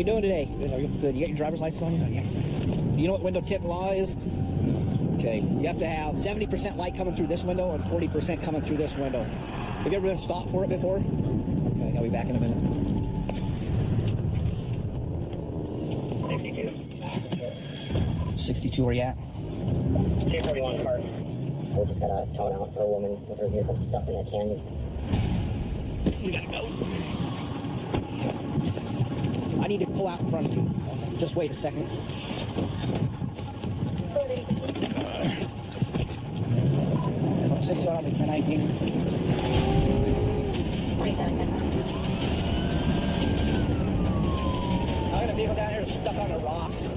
you doing today? Good. Are you good? You got your driver's license on you? Yeah. You know what window tint law is? Okay. You have to have 70% light coming through this window and 40% coming through this window. Have you ever been stopped for it before? Okay, I'll be back in a minute. 62, where you at? 241 Park. We just got a towing out for a woman with her vehicle stuck in a canyon. You gotta go. I need to pull out in front of you. Just wait a second. 60 on me, 1019. I got a vehicle down here stuck on the rocks.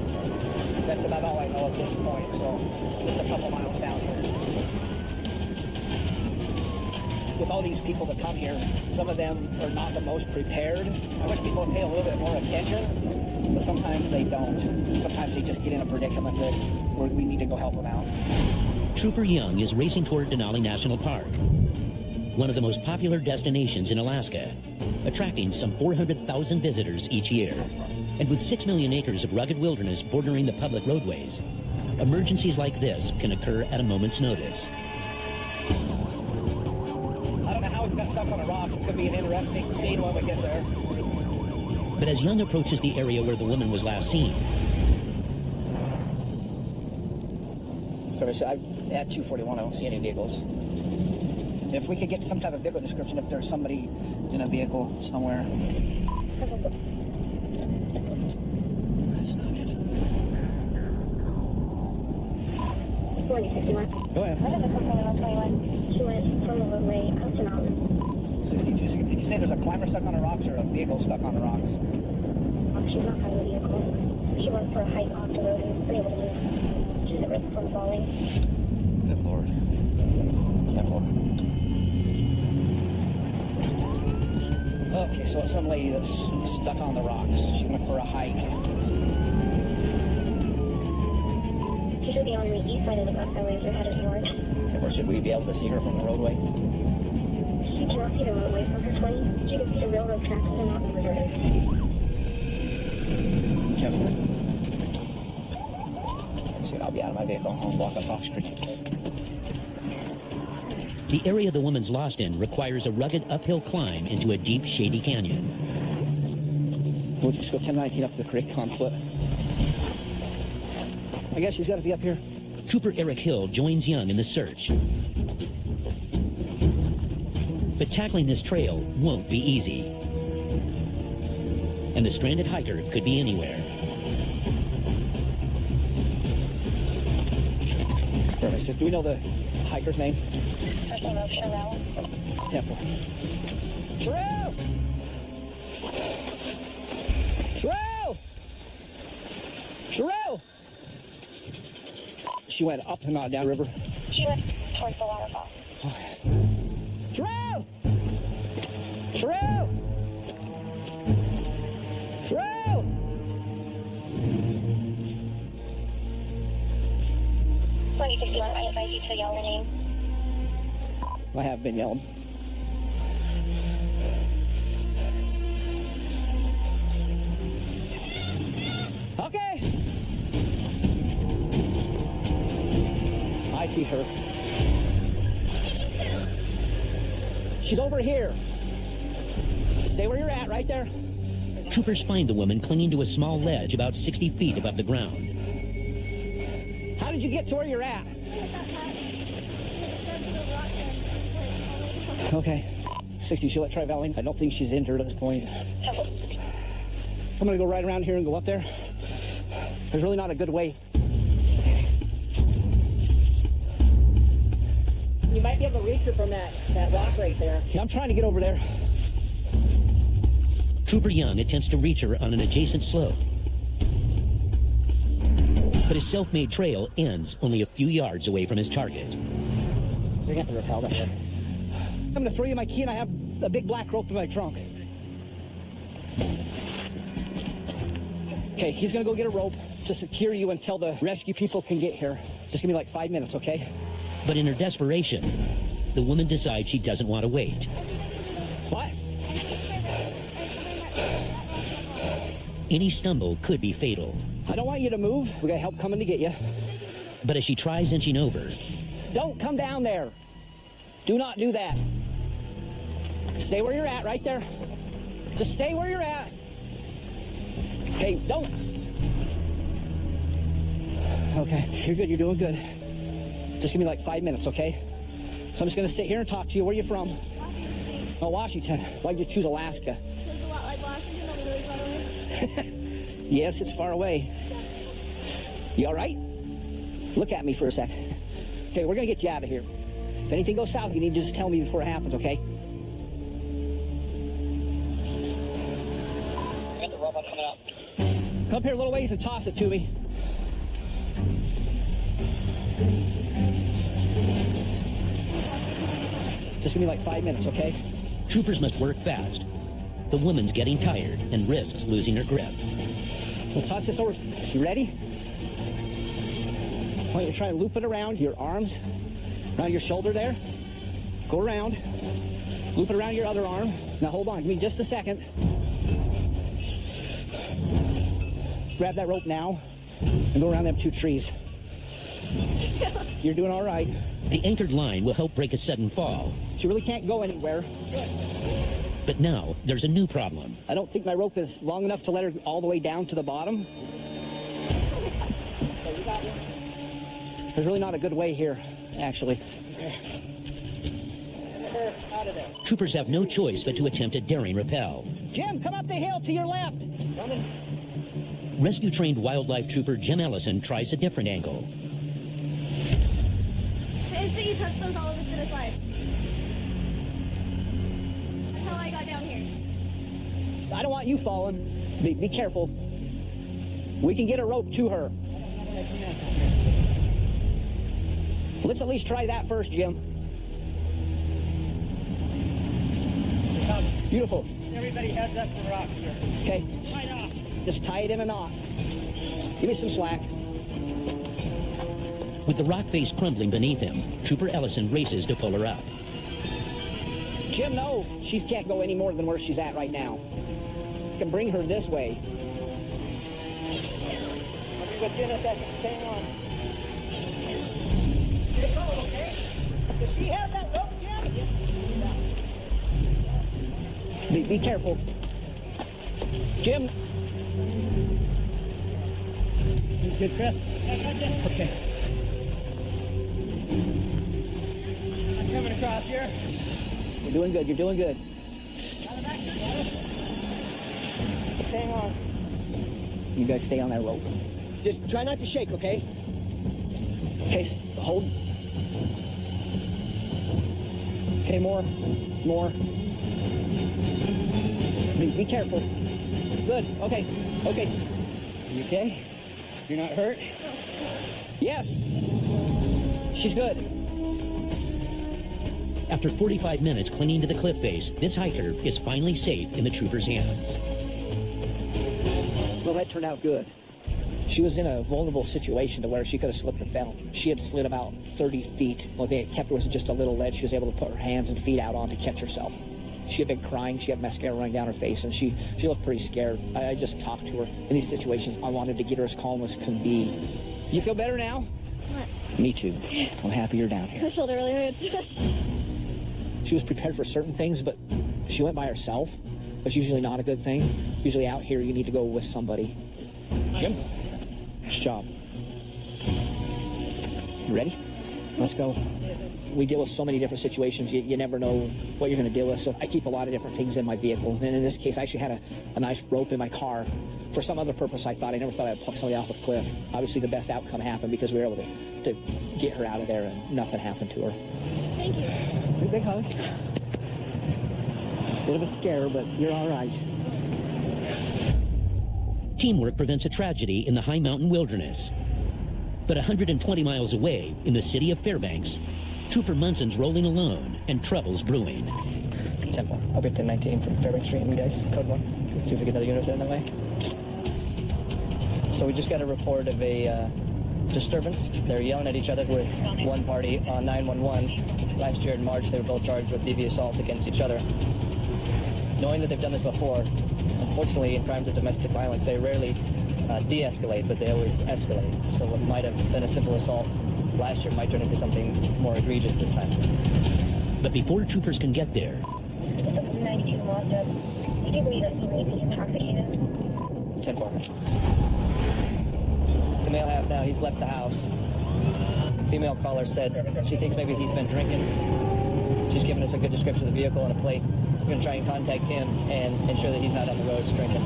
That's about all I know at this point, so just a couple miles down here. With all these people that come here, some of them are not the most prepared. I wish people would pay a little bit more attention, but sometimes they don't. Sometimes they just get in a predicament that we need to go help them out. Trooper Young is racing toward Denali National Park, one of the most popular destinations in Alaska, attracting some 400,000 visitors each year. And with 6 million acres of rugged wilderness bordering the public roadways, emergencies like this can occur at a moment's notice. I don't know how it's got stuck on the rocks. It could be an interesting scene when we get there. But as Young approaches the area where the woman was last seen, So I'm at 241, I don't see any vehicles. If we could get some type of vehicle description, if there's somebody in a vehicle somewhere. That's not good. 4061. Go ahead. She went from the roadway up to mountain. 62. Did you say there's a climber stuck on the rocks or a vehicle stuck on the rocks? She's not driving a vehicle. She went for a hike off the road and was able to move. She's at risk from falling. Step forward. Step forward. Okay, so it's some lady that's stuck on the rocks. She went for a hike. She should be on the east side of the bus highway as you're headed north. Or should we be able to see her from the roadway? She cannot see the roadway from her 20. She can see the railroad tracks and not the river. Careful. See, I'll be out of my vehicle. I'll walk up Fox Creek. the area the woman's lost in requires a rugged uphill climb into a deep, shady canyon. We'll just go 1019 up the creek on foot. I guess she's got to be up here. Trooper Eric Hill joins Young in the search. But tackling this trail won't be easy. And the stranded hiker could be anywhere. Perfect. Do we know the hiker's name? Her name is Sherelle. Temple. Sherelle! Sherelle! Sherelle! She went up and not down river. She went towards the waterfall. Sherelle! Sherelle! Sherelle! 2061, I advise you to yell her name. I have been yelled. Okay. I see her. She's over here. Stay where you're at, right there. Troopers find the woman clinging to a small ledge about 60 feet above the ground. How did you get to where you're at? Okay. 60, she'll let try Valley. I don't think she's injured at this point. I'm gonna go right around here and go up there. There's really not a good way. You might be able to reach her from that rock right there. Yeah, I'm trying to get over there. Trooper Young attempts to reach her on an adjacent slope. But his self-made trail ends only a few yards away from his target. You're gonna have to rappel that way. I'm gonna throw you my key and I have a big black rope in my trunk. Okay, he's gonna go get a rope to secure you until the rescue people can get here. Just give me like 5 minutes, okay? But in her desperation, the woman decides she doesn't want to wait. What? Any stumble could be fatal. I don't want you to move. We got help coming to get you. But as she tries inching over, Don't come down there. Do not do that. Stay where you're at, right there. Just stay where you're at. Okay, don't. Okay, you're good. You're doing good. Just give me like 5 minutes, okay? So I'm just going to sit here and talk to you. Where are you from? Washington. Oh, Washington. Why'd you choose Alaska? It's a lot like Washington, only really far away. Yes, it's far away. You all right? Look at me for a sec. Okay, we're going to get you out of here. If anything goes south, you need to just tell me before it happens, okay? Got the robot coming out. Come up here a little ways and toss it to me. Just give me like 5 minutes, okay? troopers must work fast. The woman's getting tired and risks losing her grip. We'll toss this over. You ready? Why don't you try and loop it around your arms, around your shoulder there. Go around. Loop it around your other arm. Now hold on, give me just a second. Grab that rope now and go around them two trees. You're doing all right. The anchored line will help break a sudden fall. She really can't go anywhere. But now there's a new problem. I don't think my rope is long enough to let her all the way down to the bottom. There's really not a good way here, actually. Out of there. Troopers have no choice but to attempt a daring rappel. Jim, come up the hill to your left. Coming. Rescue-trained wildlife trooper Jim Ellison tries a different angle. The instant you touch those, all of it's gonna slide. That's how I got down here. I don't want you falling. Be careful. We can get a rope to her. Let's at least try that first, Jim. Beautiful. Everybody heads up the rock here. Okay. Right off. Just tie it in a knot. Give me some slack. With the rock face crumbling beneath him, Trooper Ellison races to pull her up. Jim, no. She can't go any more than where she's at right now. You can bring her this way. I'll be with you in a second. Hang on. Get going, okay? Does she have that rope, Jim? Be careful. Jim. Good, Chris. Okay. I'm coming across here. You're doing good. You're doing good. Hang on. You guys stay on that rope. Just try not to shake, okay? Okay, hold. Okay, more. Be careful. Good. Okay. You okay? You're not hurt? Yes. She's good. After 45 minutes clinging to the cliff face, this hiker is finally safe in the trooper's hands. Well, that turned out good. She was in a vulnerable situation to where she could have slipped and fell. She had slid about 30 feet. Well, they kept her was just a little ledge. She was able to put her hands and feet out on to catch herself. She had been crying. She had mascara running down her face, and she looked pretty scared. I just talked to her. In these situations, I wanted to get her as calm as can be. You feel better now? What? Me too. I'm happy you're down here. My shoulder really hurts. She was prepared for certain things, but she went by herself. That's usually not a good thing. Usually out here, you need to go with somebody. Jim, nice job. You ready? Let's go. We deal with so many different situations. You never know what you're going to deal with. So I keep a lot of different things in my vehicle. And in this case, I actually had a nice rope in my car. For some other purpose, I never thought I'd pluck somebody off a cliff. Obviously, the best outcome happened because we were able to get her out of there and nothing happened to her. Thank you. Big hug. Bit of a scare, but you're all right. Teamwork prevents a tragedy in the high mountain wilderness. But 120 miles away, in the city of Fairbanks, Trooper Munson's rolling alone and trouble's brewing. Temple. I'll be at 1019 from Fairbanks Street, and guys, code 1. Let's see if we get another unit in that way. So we just got a report of a disturbance. They're yelling at each other with one party on 911. Last year in March, they were both charged with DV assault against each other. Knowing that they've done this before, Unfortunately, in crimes of domestic violence, they rarely de-escalate, but they always escalate. So what might have been a simple assault last year might turn into something more egregious this time. But before troopers can get there, 92 locked up. We do believe that he may be intoxicated. 10-4. The male have now, he's left the house. Female caller said she thinks maybe he's been drinking. She's given us a good description of the vehicle and a plate. We're going to try and contact him and ensure that he's not on the roads drinking.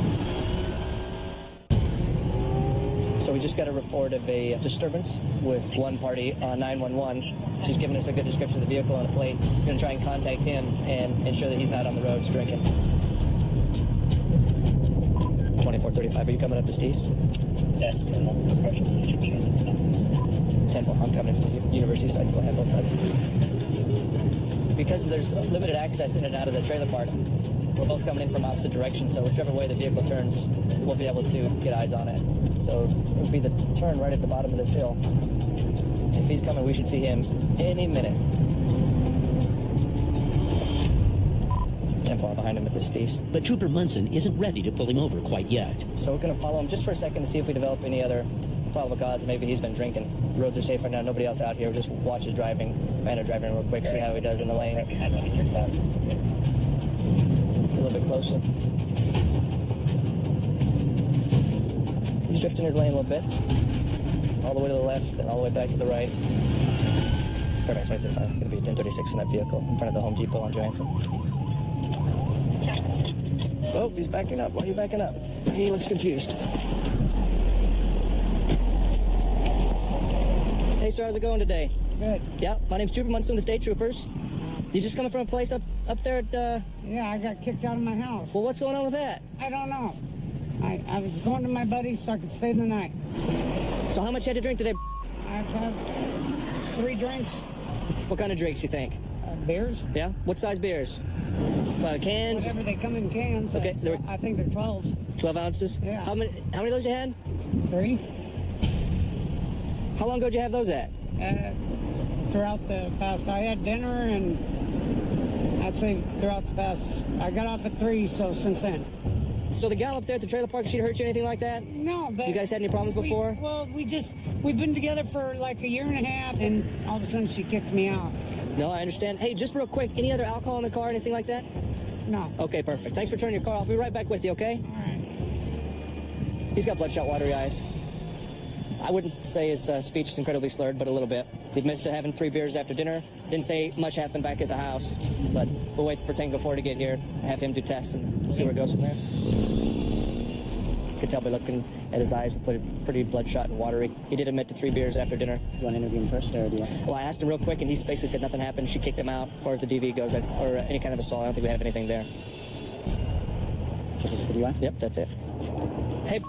So we just got a report of a disturbance with one party on 911. She's given us a good description of the vehicle and a plate. We're going to try and contact him and ensure that he's not on the roads drinking. 2435, are you coming up to Steve's? 10-4, I'm coming from the university side, so I have both sides. Because there's limited access in and out of the trailer park, we're both coming in from opposite directions, so whichever way the vehicle turns, we'll be able to get eyes on it. So it would be the turn right at the bottom of this hill. If he's coming, we should see him any minute. 10-4 behind him at the Steve's. but Trooper Munson isn't ready to pull him over quite yet. So we're going to follow him just for a second to see if we develop any other probable cause that maybe he's been drinking. The roads are safe right now, nobody else out here. We'll just watch his driving, man, driving real quick, see how he does in the lane. A little bit closer. He's drifting his lane a little bit. All the way to the left, and all the way back to the right. Fairbanks 135, going to be 1036 in that vehicle in front of the Home Depot on Johansson. Oh, he's backing up. Why are you backing up? He looks confused. Hey, sir, how's it going today? Good. Yeah, my name's Trooper Munson, the State Troopers. You just coming from a place up there at, Yeah, I got kicked out of my house. well, what's going on with that? I don't know. I was going to my buddies so I could stay the night. So how much you had to drink today? I've had 3 drinks, What kind of drinks you think? beers, Yeah? What size beers? Cans? whatever they come in cans. Okay, I think they're 12s. 12 ounces? Yeah. How many of those you had? 3. How long ago did you have those at? Throughout the past, I had dinner and I'd say throughout the past, I got off at 3, so since then. So the gal up there at the trailer park, she hurt you, anything like that? No, but... You guys had any problems before? We've been together for like a year and a half and all of a sudden she kicks me out. No, I understand. Hey, just real quick, any other alcohol in the car, anything like that? No. Okay, perfect. Thanks for turning your car off. We'll be right back with you, okay? All right. He's got bloodshot, watery eyes. I wouldn't say his speech is incredibly slurred, but a little bit. He admits to having 3 beers after dinner. Didn't say much happened back at the house, but we'll wait for Tango 4 to get here, have him do tests, and we'll see where it goes from there. You can tell by looking at his eyes, pretty bloodshot and watery. He did admit to 3 beers after dinner. Do you want to interview him first, or do you? Well, I asked him real quick, and he basically said nothing happened. She kicked him out. As far as the DV goes, or any kind of assault, I don't think we have anything there. So just the DUI? Yep, that's it. Hey,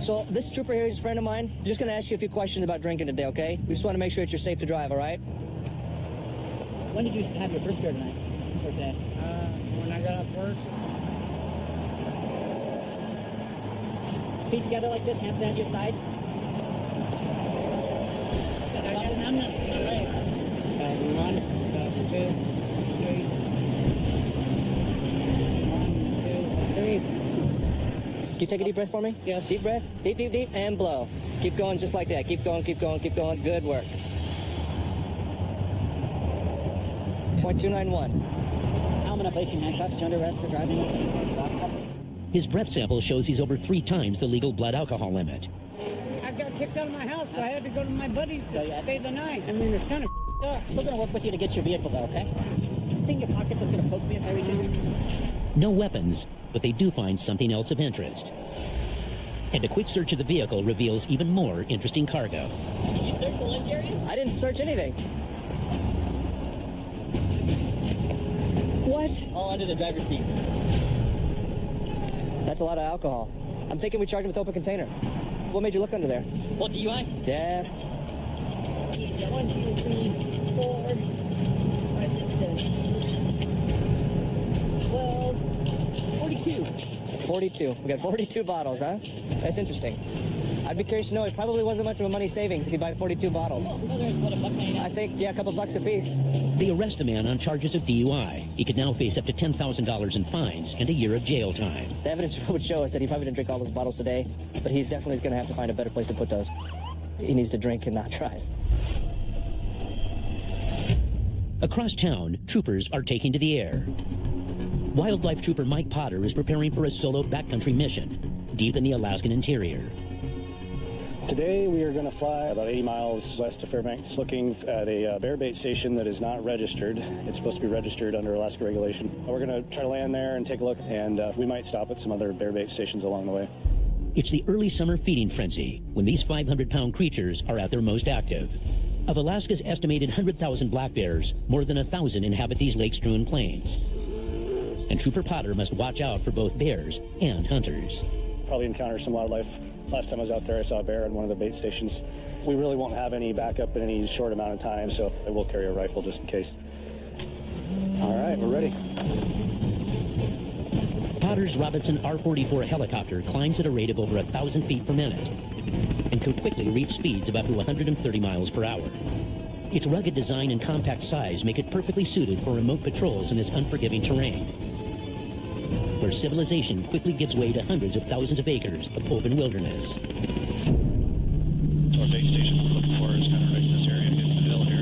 so this trooper here is a friend of mine. Just going to ask you a few questions about drinking today, okay? We just want to make sure that you're safe to drive, all right? When did you have your first beer tonight? Or today? When I got off work, Feet together like this, hands down to your side. I'm not right. 1, 2, 3. 1, 2, 3. Can you take a deep breath for me? Yes. Deep breath. Deep, deep, deep, and blow. Keep going just like that. Keep going, keep going, keep going. Good work. .291. Helmet up, placing handcuffs. You're under arrest for driving. His breath sample shows he's over 3 times the legal blood alcohol limit. I got kicked out of my house, so I had to go to my buddies to stay the night. I mean, it's kind of up. Still going to work with you to get your vehicle, though, okay? Anything in your pockets that's going to poke me if I reach in? No weapons, but they do find something else of interest. And a quick search of the vehicle reveals even more interesting cargo. Did you search the lift area? I didn't search anything. What? All under the driver's seat. That's a lot of alcohol. I'm thinking we charge him with open container. What made you look under there? What, DUI? Yeah. 1, 2, 3, 4, 5, 6, 7, 12, 42. 42. We got 42 bottles, huh? That's interesting. I'd be curious to know, it probably wasn't much of a money savings if you buy 42 bottles. What, $1.99? I think, yeah, a couple bucks a piece. They arrest the man on charges of DUI. He could now face up to $10,000 in fines and a year of jail time. The evidence would show us that he probably didn't drink all those bottles today, but he's definitely going to have to find a better place to put those. He needs to drink and not drive. Across town, troopers are taking to the air. Wildlife Trooper Mike Potter is preparing for a solo backcountry mission deep in the Alaskan interior. Today we are going to fly about 80 miles west of Fairbanks, looking at a bear bait station that is not registered. It's supposed to be registered under Alaska regulation. We're going to try to land there and take a look, and we might stop at some other bear bait stations along the way. It's the early summer feeding frenzy when these 500-pound creatures are at their most active. Of Alaska's estimated 100,000 black bears, more than 1,000 inhabit these lake-strewn plains. And Trooper Potter must watch out for both bears and hunters. Probably encounter some wildlife. Last time I was out there, I saw a bear on one of the bait stations. We really won't have any backup in any short amount of time, so I will carry a rifle just in case. All right, we're ready. Potter's Robinson R-44 helicopter climbs at a rate of over 1,000 feet per minute and can quickly reach speeds of up to 130 miles per hour. Its rugged design and compact size make it perfectly suited for remote patrols in this unforgiving terrain, where civilization quickly gives way to hundreds of thousands of acres of open wilderness. So our bait station we're looking for is kind of right in this area against the hill here.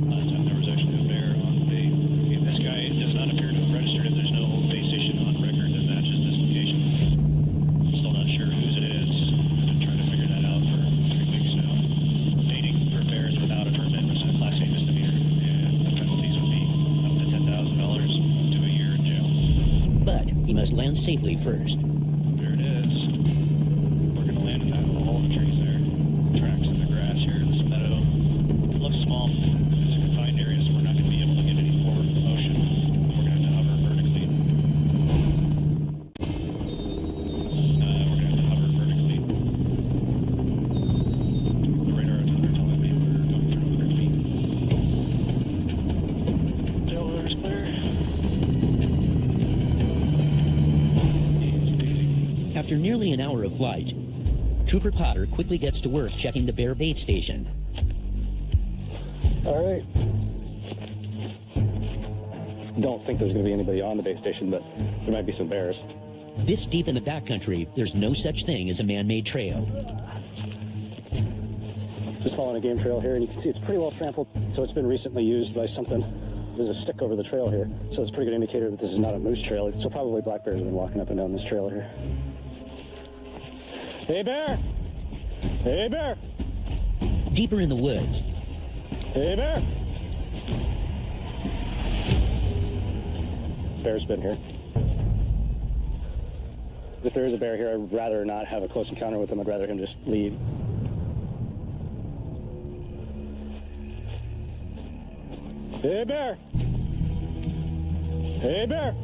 Last time there was actually a bear on bait. Okay, this guy does not appear to have registered it. There's no bait station on record that matches this location. Still not sure whose it is. I've been trying to figure that out for 3 weeks now. Baiting for bears without a permit was a Class A misdemeanor, and the penalties would be up to $10,000 to a year in jail. But he must land safely first. There it is. We're going to land in that little hole in the trees there. Tracks in the grass here in this meadow. It looks small. It's a confined area, so we're not going to be able to get any forward motion. We're going to have to hover vertically. The radar antenna telling me we're going for 100 feet. Tail rotor's clear. After nearly an hour of flight, Trooper Potter quickly gets to work checking the bear bait station. All right. Don't think there's going to be anybody on the bait station, but there might be some bears. This deep in the backcountry, there's no such thing as a man-made trail. Just following a game trail here, and you can see it's pretty well trampled, so it's been recently used by something. There's a stick over the trail here, so it's a pretty good indicator that this is not a moose trail. So probably black bears have been walking up and down this trail here. Hey, bear! Hey, bear! Deeper in the woods, Hey, bear! Bear's been here. If there is a bear here, I'd rather not have a close encounter with him. I'd rather him just leave. Hey, bear! Hey, bear!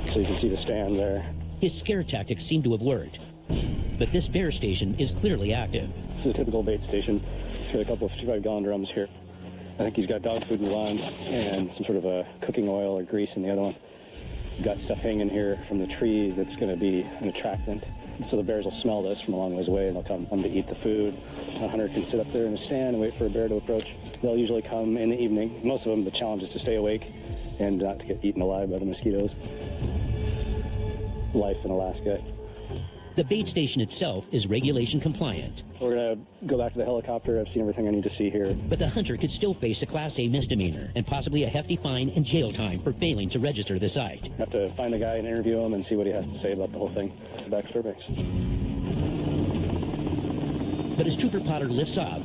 So you can see the stand there. his scare tactics seem to have worked. But this bear station is clearly active. This is a typical bait station. He's got a couple of 55-gallon drums here. I think he's got dog food in one and some sort of a cooking oil or grease in the other one. We've got stuff hanging here from the trees that's going to be an attractant. So the bears will smell this from a long ways away, and they'll come to eat the food. A hunter can sit up there in a stand and wait for a bear to approach. They'll usually come in the evening. Most of them, the challenge is to stay awake and not to get eaten alive by the mosquitoes. Life in Alaska. The bait station itself is regulation compliant. We're going to go back to the helicopter. I've seen everything I need to see here. But the hunter could still face a Class A misdemeanor and possibly a hefty fine and jail time for failing to register the site. Have to find the guy and interview him and see what he has to say about the whole thing. Back to Fairbanks. But as Trooper Potter lifts off,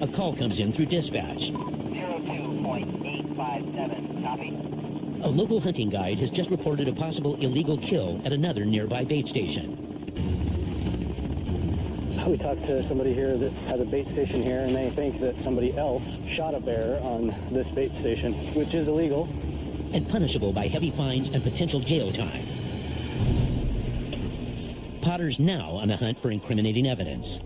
a call comes in through dispatch. 02.857, copy. A local hunting guide has just reported a possible illegal kill at another nearby bait station. We talked to somebody here that has a bait station here, and they think that somebody else shot a bear on this bait station, which is illegal. And punishable by heavy fines and potential jail time. Potter's now on the hunt for incriminating evidence.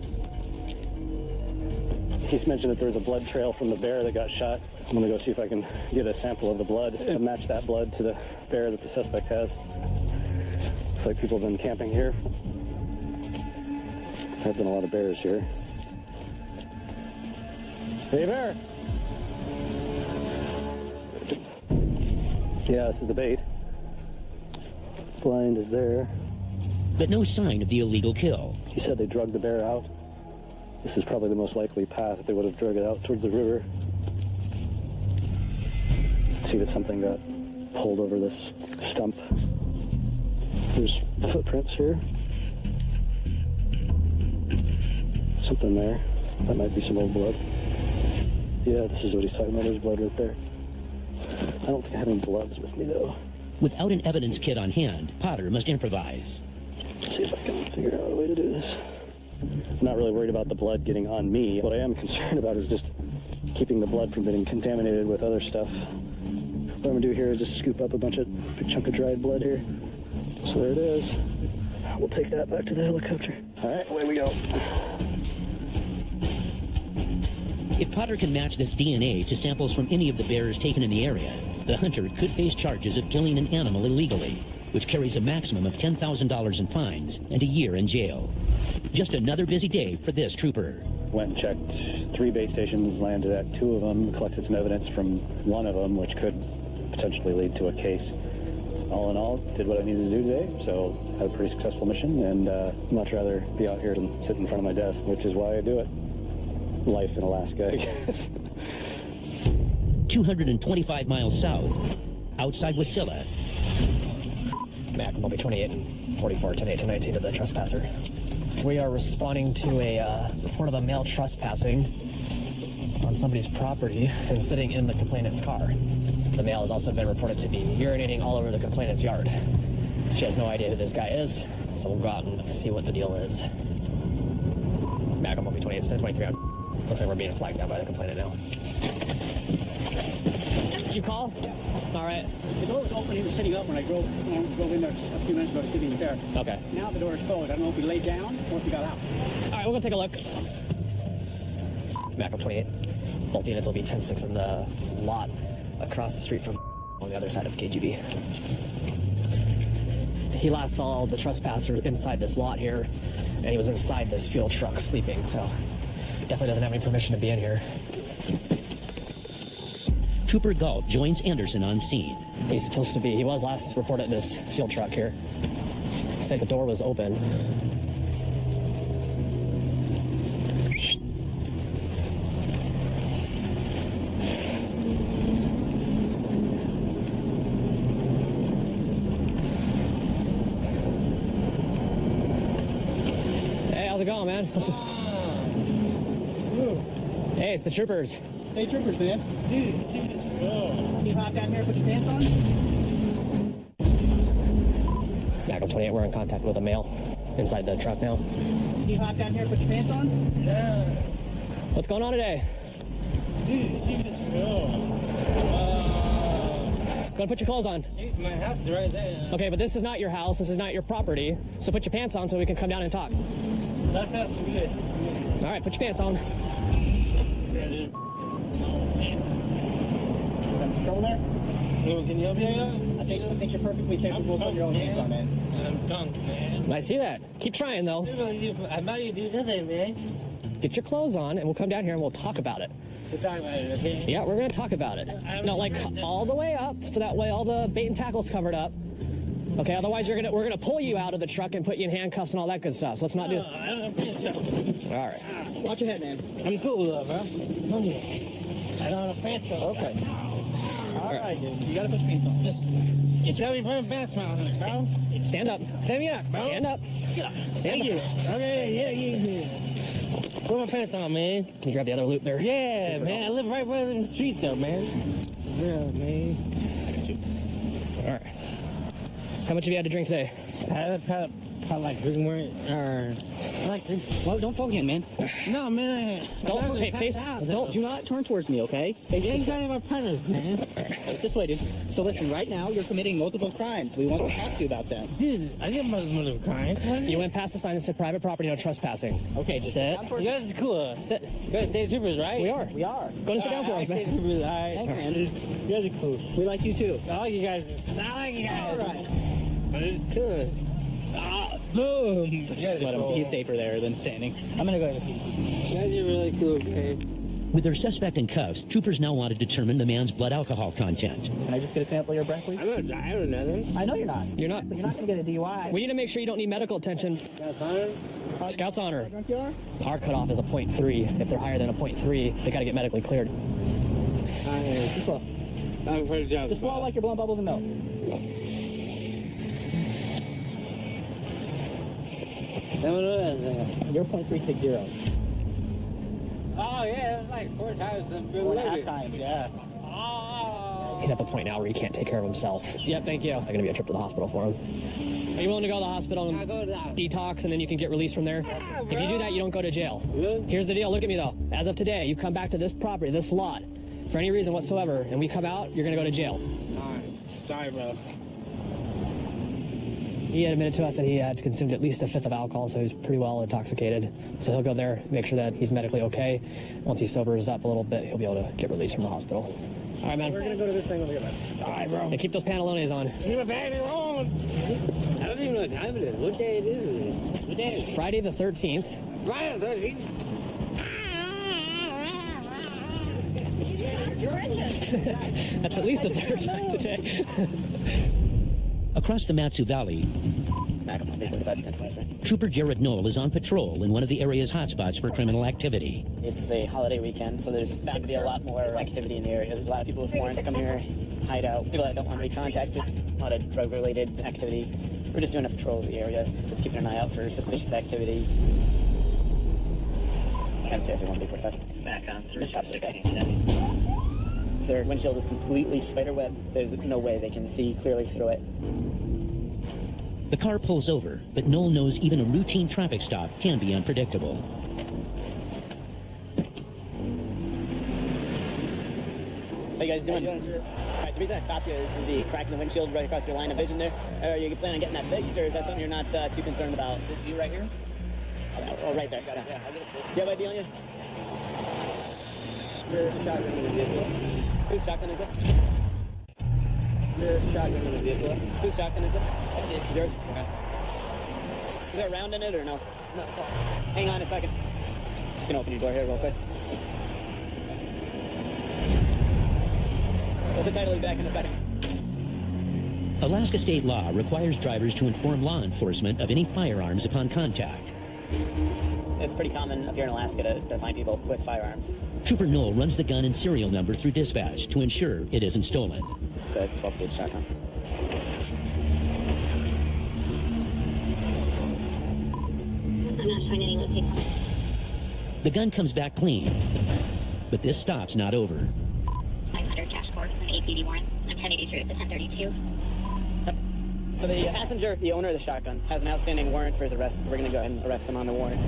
He's mentioned that there's a blood trail from the bear that got shot. I'm going to go see if I can get a sample of the blood and match that blood to the bear that the suspect has. So like people have been camping here. There have been a lot of bears here. Hey, bear! Yeah, this is the bait. Blind is there. But no sign of the illegal kill. He said they drug the bear out. This is probably the most likely path that they would have drug it out towards the river. See that something got pulled over this stump. There's footprints here. Something there. That might be some old blood. Yeah, this is what he's talking about. There's blood right there. I don't think I have any gloves with me, though. Without an evidence kit on hand, Potter must improvise. Let's see if I can figure out a way to do this. I'm not really worried about the blood getting on me. What I am concerned about is just keeping the blood from getting contaminated with other stuff. What I'm gonna do here is just scoop up a big chunk of dried blood here. So there it is. We'll take that back to the helicopter. All right, away we go. If Potter can match this DNA to samples from any of the bears taken in the area, the hunter could face charges of killing an animal illegally, which carries a maximum of $10,000 in fines and a year in jail. Just another busy day for this trooper. Went and checked 3 base stations, landed at 2 of them, collected some evidence from 1 of them, which could potentially lead to a case. All in all, did what I needed to do today, so had a pretty successful mission, and much rather be out here than sit in front of my death, which is why I do it. Life in Alaska, I guess. 225 miles south, outside Wasilla. Mac, Moby 28 and 44, 10-8 to 19 to the trespasser. We are responding to a report of a male trespassing on somebody's property and sitting in the complainant's car. The male has also been reported to be urinating all over the complainant's yard. She has no idea who this guy is, so we'll go out and see what the deal is. Mac, Moby 28, 10-23. Looks like we're being flagged down by the complainant now. Did you call? Yeah. All right. The door was open. He was sitting up when I drove in there a few minutes ago to see if he was there. Okay. Now the door is closed. I don't know if he laid down or if he got out. All right, we'll go take a look. Mac 28. Both units will be 10-6 in the lot across the street from on the other side of KGB. He last saw the trespasser inside this lot here, and he was inside this fuel truck sleeping, so definitely doesn't have any permission to be in here. Trooper Galt joins Anderson on scene. He's supposed to be. He was last reported in this fuel truck here. Said the door was open. Hey, how's it going, man? Hey, it's the troopers. Hey, troopers, man. Dude, can you hop down here and put your pants on? Mac 28, we're in contact with a male inside the truck now. Can you hop down here and put your pants on? Yeah. What's going on today? Dude, Go and put your clothes on. my house is right there. Okay, but this is not your house. This is not your property. So put your pants on so we can come down and talk. That sounds good. All right, put your pants on. Yeah, dude. Got some trouble there? Can you help me out? I think you're perfectly capable of putting your own pants on, man. I'm done, man. I see that. Keep trying, though. I'm not gonna do nothing, man. Get your clothes on, and we'll come down here and we'll talk about it. We'll talk about it, okay? Yeah, we're gonna talk about it. No, like all the way up, so that way all the bait and tackle's covered up. Okay, otherwise we're gonna pull you out of the truck and put you in handcuffs and all that good stuff. So let's not do it. I don't have pants on. All right. Watch your head, man. I'm cool with that, bro. I don't have pants on. Okay. All right, dude. You gotta put your pants on. Just Tell me to put my pants on, bro. stand up. Stand me up, bro. Stand up. Stand Thank up. you. Okay, yeah. Put my pants on, man. Can you grab the other loop there? Yeah, man. I live right by the street, though, man. Yeah, man. All right. How much have you had to drink today? I like drinking more. I like drinking. Well, don't fall again, man. No, man. Don't. Hey, face. Don't. Do not turn towards me, okay? You ain't got any more partners, man. It's this way, dude. So listen, right now you're committing multiple crimes. We want to talk to you about that. Dude, I get multiple crimes. You went past the sign that said private property, no trespassing. Okay, just Sit. sit down for You guys are cool. Sit. You guys state troopers, right? We are. We are. Go and sit down for us, man. State troopers, all right. Thanks, man. You guys are cool. We like you too. I like you guys. I like you guys. All right. But it's too. Boom. Just let him. He's safer there than standing. I'm gonna go to the That's really cool, okay? With their suspect in cuffs, troopers now want to determine the man's blood alcohol content. Can I just get a sample of your breath, please? I'm not driving or nothing. I know you're not. You're not. But you're not going to get a DUI. We need to make sure you don't need medical attention. That's honor. Scouts honor. Our cutoff is a 0.3. If they're higher than a 0.3, they got to get medically cleared. Just blow. I'm afraid to drive. Just blow like you're blowing bubbles in milk. You're 0.360. Oh, yeah, that's like 4 times. That's good. 4.5 times, yeah. He's at the point now where he can't take care of himself. Yep, thank you. They're going to be a trip to the hospital for him. Are you willing to go to the hospital and detox, and then you can get released from there? Yeah, if you do that, you don't go to jail. Really? Here's the deal. Look at me, though. As of today, you come back to this property, this lot, for any reason whatsoever, and we come out, you're going to go to jail. All right. Sorry, bro. He had admitted to us that he had consumed at least a fifth of alcohol, so he was pretty well intoxicated. So he'll go there, make sure that he's medically okay. Once he sobers up a little bit, he'll be able to get released from the hospital. All right, man. We're gonna go to this thing over here, man. All right, bro. And keep those pantalones on. Keep my panties on. I don't even know what time it is. What day it is? What day is it? Friday the 13th. Friday the 13th. That's at least the third time today. Across the Matsu Valley, Trooper Jared Knoll is on patrol in one of the area's hotspots for criminal activity. It's a holiday weekend, so there's bound to be a lot more activity in the area. There's a lot of people with warrants come here, hide out, people that don't want to be contacted, a lot of drug-related activity. We're just doing a patrol of the area, just keeping an eye out for suspicious activity. And CSA 1B45. Back on. Just stop this guy. Their windshield is completely spiderweb. There's no way they can see clearly through it. The car pulls over, but Knoll knows even a routine traffic stop can be unpredictable. How you guys doing? All right, the reason I stopped you is the crack in the windshield right across your line of vision there. Are you planning on getting that fixed, or is that something you're not too concerned about? This view right here? Oh, right there. Yeah, I'll get it fixed. Do you have ID on you? There's a shotgun in the vehicle. Whose shotgun is it? There's a shotgun in the vehicle. Whose shotgun is it? It's yours? Okay. Is there a round in it or no? No, it's all. Hang on a second. Just gonna open your door here real quick. What's the title? Be back in a second. Alaska state law requires drivers to inform law enforcement of any firearms upon contact. It's pretty common up here in Alaska to find people with firearms. Trooper Knoll runs the gun and serial number through dispatch to ensure it isn't stolen. It's a 12-gauge shotgun. I'm not showing any location. The gun comes back clean, but this stop's not over. 500 dash 4, an APD warrant. I'm 1083 to 1032. So the passenger, the owner of the shotgun, has an outstanding warrant for his arrest. We're going to go ahead and arrest him on the warrant.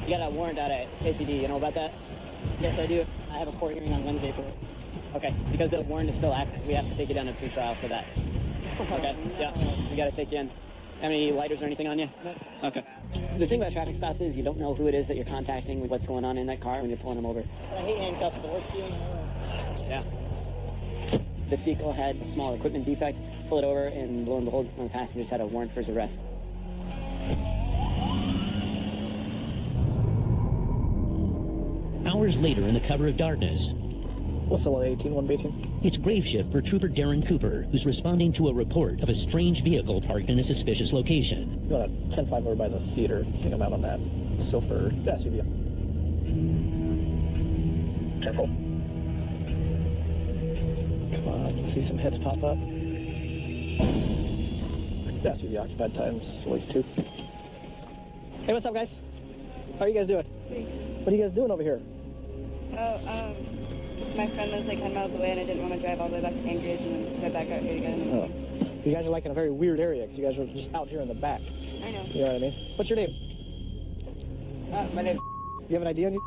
You got a warrant out at APD, you know about that? Yes, I do. I have a court hearing on Wednesday for it. Okay, because the warrant is still active, we have to take you down to pre-trial for that. Okay, yeah, we got to take you in. Have any lighters or anything on you? No. Okay. The thing about traffic stops is you don't know who it is that you're contacting with what's going on in that car when you're pulling them over. I hate handcuffs, but what's doing Yeah. This vehicle had a small equipment defect. Pull it over, and lo and behold, one of the passengers had a warrant for his arrest. Hours later, in the cover of darkness, What's the 118, 118? it's grave shift for Trooper Darren Cooper, who's responding to a report of a strange vehicle parked in a suspicious location. You want a 10-5 over by the theater. I think I'm out on that. Silver SUV. Careful. Come on, see some heads pop up. The SUV occupied times at least 2. Hey, what's up, guys? How are you guys doing? What are you guys doing over here? Oh, my friend lives like 10 miles away, and I didn't want to drive all the way back to Anchorage and then drive back out here to get him. Oh. You guys are like in a very weird area because you guys are just out here in the back. I know. You know what I mean? What's your name? My name. You have an ID on you?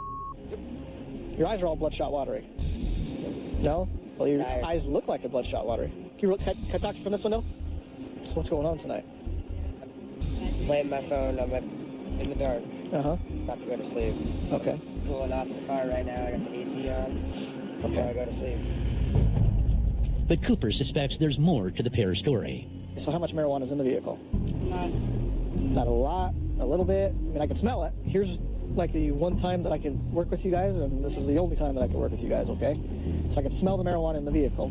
Your eyes are all bloodshot watery. No? Well, your eyes look like they're bloodshot watery. Can I talk to you from this window? So what's going on tonight? Playing my phone. I'm in the dark. Uh-huh. About to go to sleep. Okay. Pulling off the car right now. I got the AC on. Before I go to sleep. But Cooper suspects there's more to the pair's story. So how much marijuana is in the vehicle? None. Not a lot, a little bit. I mean, I can smell it. Here's like the one time that I can work with you guys, and this is the only time that I can work with you guys, okay? So I can smell the marijuana in the vehicle.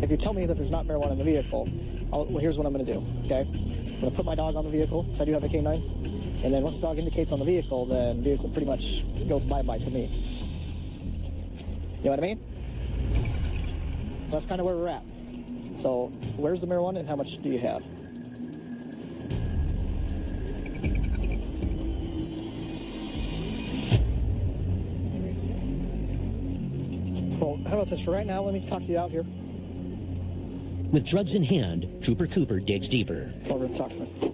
If you tell me that there's not marijuana in the vehicle, well, here's what I'm going to do, okay? I'm going to put my dog on the vehicle, because I do have a K9, and then once the dog indicates on the vehicle, then the vehicle pretty much goes bye-bye to me. You know what I mean? That's kind of where we're at. So, where's the marijuana and how much do you have? Well, how about this? For right now, let me talk to you out here. With drugs in hand, Trooper Cooper digs deeper. Over and talk to me.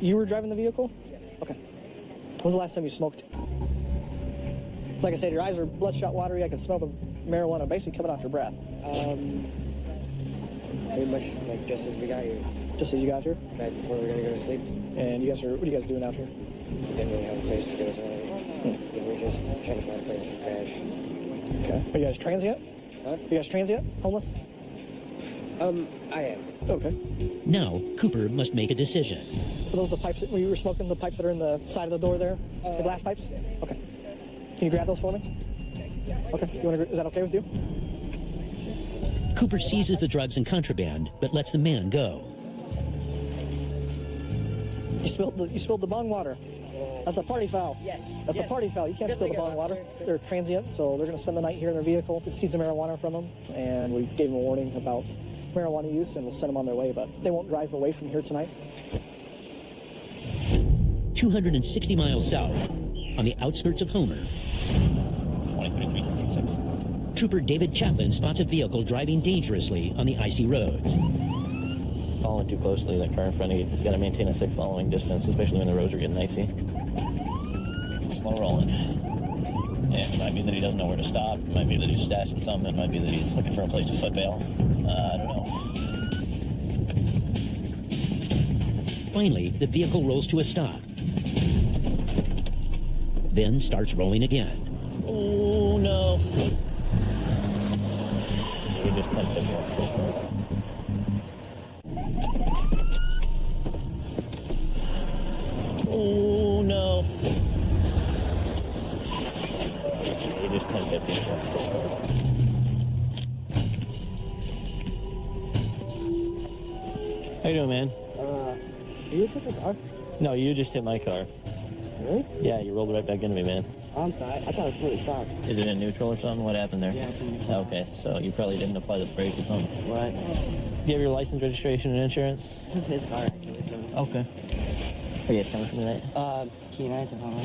You were driving the vehicle? Yes. Okay. When was the last time you smoked? Like I said, your eyes are bloodshot watery. I can smell the marijuana basically coming off your breath. Pretty much like just as we got here. Just as you got here? Right before we were gonna go to sleep. And you guys what are you guys doing out here? We didn't really have a place to go somewhere. We were just trying to find a place to crash. Okay. Are you guys transient? Huh? You guys transient? Homeless? I am. Okay. Now, Cooper must make a decision. Are those the pipes that you were smoking, the pipes that are in the side of the door there? The glass pipes? Okay. Can you grab those for me? Okay. Is that okay with you? Cooper seizes the drugs and contraband, but lets the man go. You spilled the bong water. That's a party foul. Yes. That's a party foul. You can't spill the bong water. They're transient, so they're going to spend the night here in their vehicle. We seized the marijuana from them, and we gave them a warning about marijuana use, and we'll send them on their way, but they won't drive away from here tonight. 260 miles south, on the outskirts of Homer, 2033, Trooper David Chaplin spots a vehicle driving dangerously on the icy roads. Following too closely, that car in front of you, you got to maintain a safe following distance, especially when the roads are getting icy. Slow rolling. Yeah, it might be that he doesn't know where to stop. It might be that he's stashing something. It might be that he's looking for a place to foot bail. I don't know. Finally, the vehicle rolls to a stop, then starts rolling again. Oh, no. We just punched it. Oh, no. You just can't get this one. How you doing, man? You just hit the car? No, you just hit my car. Really? Yeah, you rolled right back into me, man. Oh, I'm sorry. I thought it was really stopped. Is it in neutral or something? What happened there? Yeah, it's in neutral. Okay, so you probably didn't apply the brake or something. What? Do you have your license, registration, and insurance? This is his car, actually, so. Okay. Are you guys coming from tonight? K9 to home.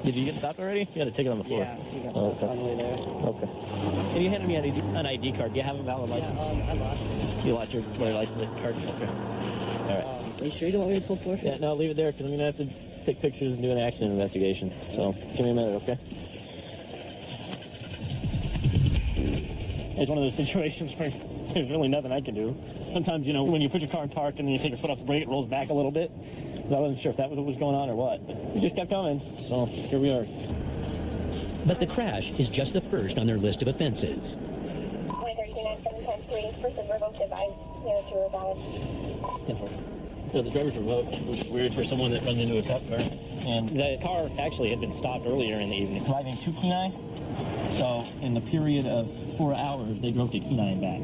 Did you get stopped already? You had a ticket on the floor. Yeah, he got stopped on the way there. Okay. Can you hand me an ID card? Do you have a valid license? I lost it. You lost your license card? Okay. All right. Are you sure you don't want me to pull forfeit? Yeah, no, leave it there because I'm going to have to take pictures and do an accident investigation. So give me a minute, okay? It's one of those situations where there's really nothing I can do. Sometimes, you know, when you put your car in park and then you take your foot off the brake, it rolls back a little bit. I wasn't sure if that was what was going on or what. It just kept coming, so here we are. But the crash is just the first on their list of offenses. 2039-7.3, person revoked device, to a valid. So the driver's revoked, which is weird for someone that runs into a cop car. And the car actually had been stopped earlier in the evening. Driving to Kenai. So in the period of 4 hours, they drove to Kenai and back.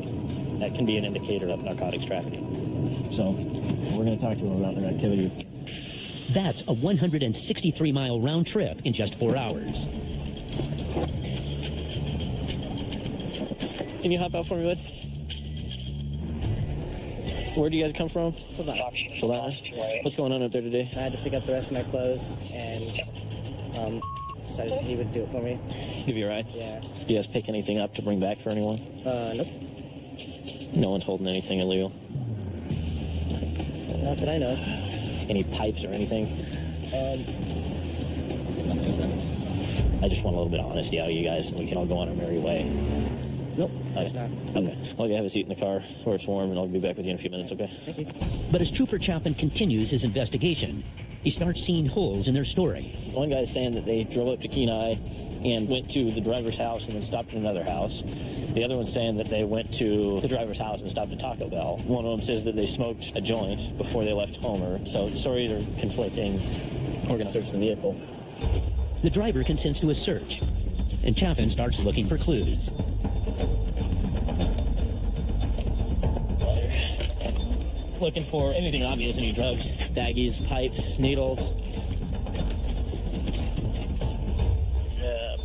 That can be an indicator of narcotics trafficking. So we're going to talk to them about their activity. That's a 163-mile round trip in just 4 hours. Can you hop out for me, bud? Where do you guys come from? Savannah. What's going on up there today? I had to pick up the rest of my clothes and decided he would do it for me. Give you a ride? Yeah. Do you guys pick anything up to bring back for anyone? Nope. No one's holding anything illegal? Not that I know. Any pipes or anything? Nothing, so. I just want a little bit of honesty out of you guys, and we can all go on our merry way. Nope, there's not. Okay. Well, you have a seat in the car where it's warm, and I'll be back with you in a few minutes, okay? Thank you. But as Trooper Chaplin continues his investigation, he starts seeing holes in their story. One guy's saying that they drove up to Kenai and went to the driver's house and then stopped at another house. The other one's saying that they went to the driver's house and stopped at Taco Bell. One of them says that they smoked a joint before they left Homer. So the stories are conflicting. We're going to search the vehicle. The driver consents to a search, and Chaffin starts looking for clues. Looking for anything obvious, any drugs, baggies, pipes, needles.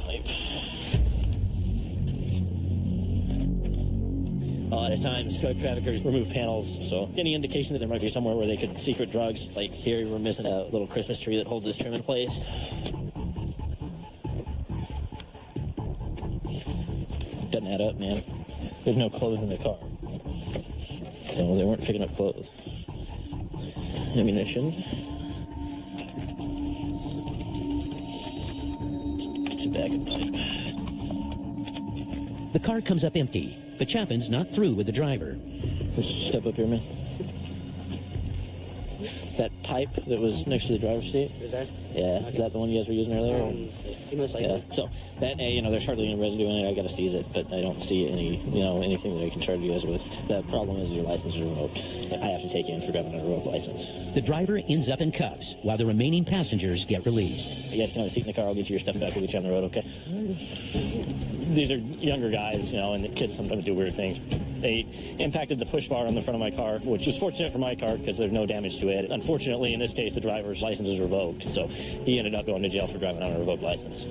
Pipe. A lot of times, drug traffickers remove panels, so any indication that there might be somewhere where they could secret drugs, like here we're missing a little Christmas tree that holds this trim in place. Doesn't add up, man. There's no clothes in the car. So they weren't picking up clothes. Ammunition. Tobacco pipe. The car comes up empty, but Chaffin's not through with the driver. Let's step up here, man. That pipe that was next to the driver's seat? Is that? Yeah. Is that the one you guys were using earlier? Most likely. Yeah. So that, there's hardly any residue in it. I got to seize it, but I don't see any, anything that I can charge you guys with. The problem is your license is revoked. I have to take you in for driving a revoked license. The driver ends up in cuffs while the remaining passengers get released. You guys can have a seat in the car. I'll get you your stuff back. We'll get you on the road, okay? These are younger guys, and the kids sometimes do weird things. They impacted the push bar on the front of my car, which was fortunate for my car because there's no damage to it. Unfortunately, in this case, the driver's license is revoked, so he ended up going to jail for driving on a revoked license.